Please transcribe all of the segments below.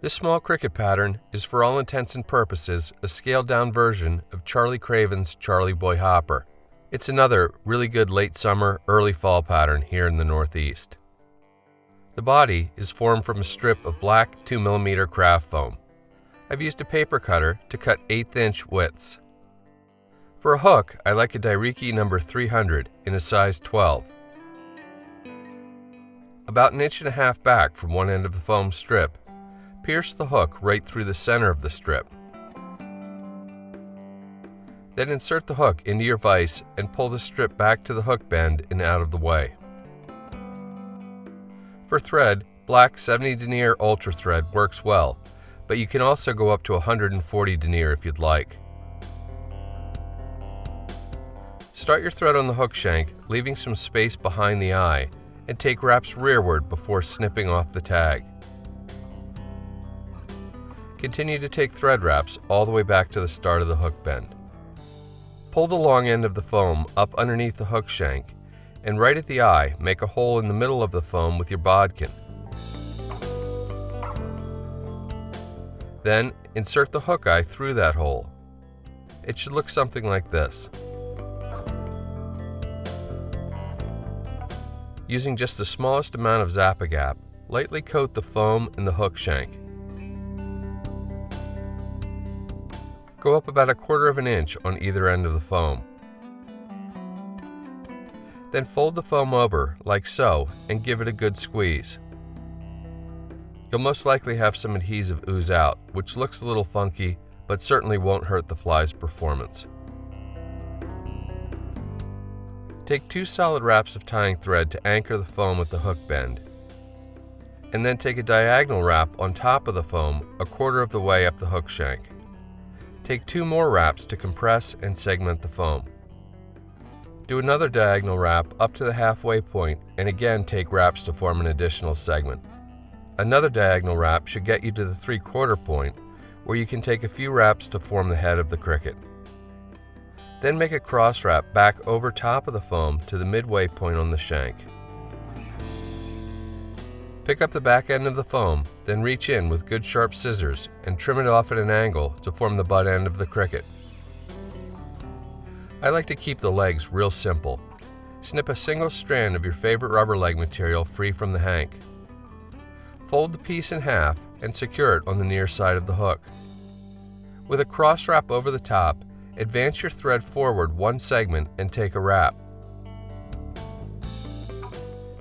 This small cricket pattern is for all intents and purposes a scaled-down version of Charlie Craven's Charlie Boy Hopper. It's another really good late summer, early fall pattern here in the Northeast. The body is formed from a strip of black 2mm craft foam. I've used a paper cutter to cut 1/8-inch widths. For a hook, I like a Dai-Riki number 300 in a size 12. About 1.5 inches back from one end of the foam strip, pierce the hook right through the center of the strip. Then insert the hook into your vise and pull the strip back to the hook bend and out of the way. For thread, black 70 Denier Ultra thread works well, but you can also go up to 140 Denier if you'd like. Start your thread on the hook shank, leaving some space behind the eye, and take wraps rearward before snipping off the tag. Continue to take thread wraps all the way back to the start of the hook bend. Pull the long end of the foam up underneath the hook shank, and right at the eye, make a hole in the middle of the foam with your bodkin. Then, insert the hook eye through that hole. It should look something like this. Using just the smallest amount of Zap-A-Gap, lightly coat the foam and the hook shank. Go up about 1/4 inch on either end of the foam. Then fold the foam over, like so, and give it a good squeeze. You'll most likely have some adhesive ooze out, which looks a little funky, but certainly won't hurt the fly's performance. Take 2 solid wraps of tying thread to anchor the foam at the hook bend, and then take a diagonal wrap on top of the foam 1/4 of the way up the hook shank. Take 2 more wraps to compress and segment the foam. Do another diagonal wrap up to the halfway point and again take wraps to form an additional segment. Another diagonal wrap should get you to the 3/4 point, where you can take a few wraps to form the head of the cricket. Then make a cross wrap back over top of the foam to the midway point on the shank. Pick up the back end of the foam, then reach in with good sharp scissors and trim it off at an angle to form the butt end of the cricket. I like to keep the legs real simple. Snip a single strand of your favorite rubber leg material free from the hank. Fold the piece in half and secure it on the near side of the hook. With a cross wrap over the top, advance your thread forward 1 segment and take a wrap.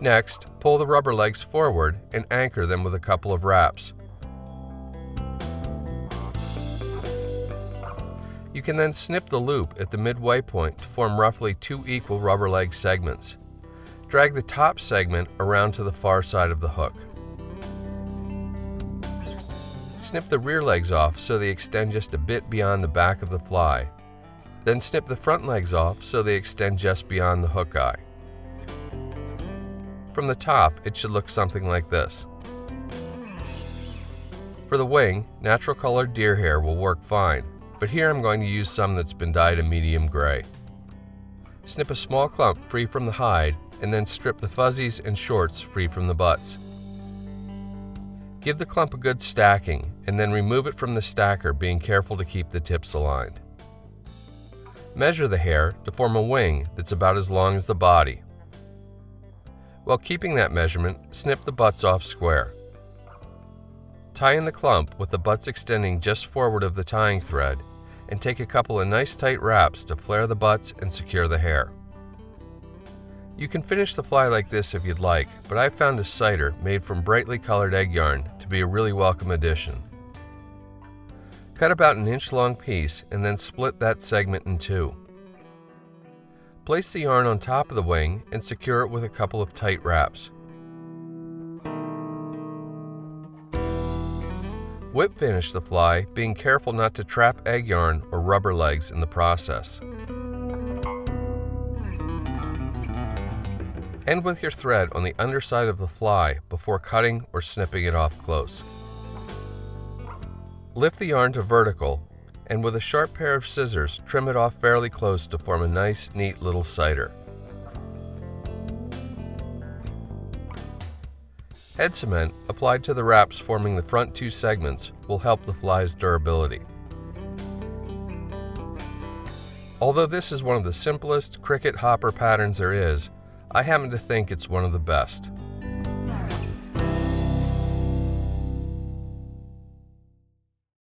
Next, pull the rubber legs forward and anchor them with a couple of wraps. You can then snip the loop at the midway point to form roughly 2 equal rubber leg segments. Drag the top segment around to the far side of the hook. Snip the rear legs off so they extend just a bit beyond the back of the fly. Then snip the front legs off so they extend just beyond the hook eye. From the top, it should look something like this. For the wing, natural colored deer hair will work fine, but here I'm going to use some that's been dyed a medium gray. Snip a small clump free from the hide, and then strip the fuzzies and shorts free from the butts. Give the clump a good stacking, and then remove it from the stacker, being careful to keep the tips aligned. Measure the hair to form a wing that's about as long as the body. While keeping that measurement, snip the butts off square. Tie in the clump with the butts extending just forward of the tying thread, and take a couple of nice tight wraps to flare the butts and secure the hair. You can finish the fly like this if you'd like, but I've found a cider made from brightly colored egg yarn to be a really welcome addition. Cut about an inch-long piece and then split that segment in 2. Place the yarn on top of the wing and secure it with a couple of tight wraps. Whip finish the fly, being careful not to trap egg yarn or rubber legs in the process. End with your thread on the underside of the fly before cutting or snipping it off close. Lift the yarn to vertical, and with a sharp pair of scissors, trim it off fairly close to form a nice, neat little cider. Head cement, applied to the wraps forming the front two segments, will help the fly's durability. Although this is one of the simplest cricket hopper patterns there is, I happen to think it's one of the best.